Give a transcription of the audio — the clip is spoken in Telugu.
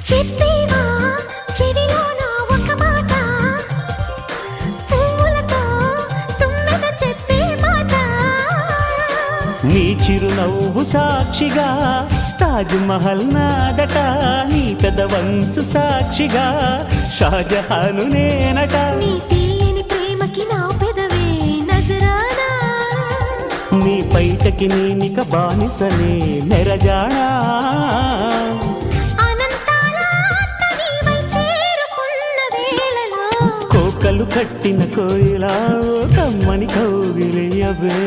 చెప్పేవా చెవిలోన ఒక మాట, పువ్వులతో తుమ్మెద చెప్పే మాట. నీ చిరునవ్వు సాక్షిగా తాజ్ మహల్ నాదట, నీ పెదవంచు సాక్షిగా షాజహాను నేనట. నీ తీయని ప్రేమకి నా పెదవే నజరానా, నీ బయటకి నేనిక బానిసనే నెరజానా. అనంతాల ఆత్మ నీవై చేరుకున్న వేళలో కోకలు కట్టిన కోయిలా కమ్మని కౌగిలియవే.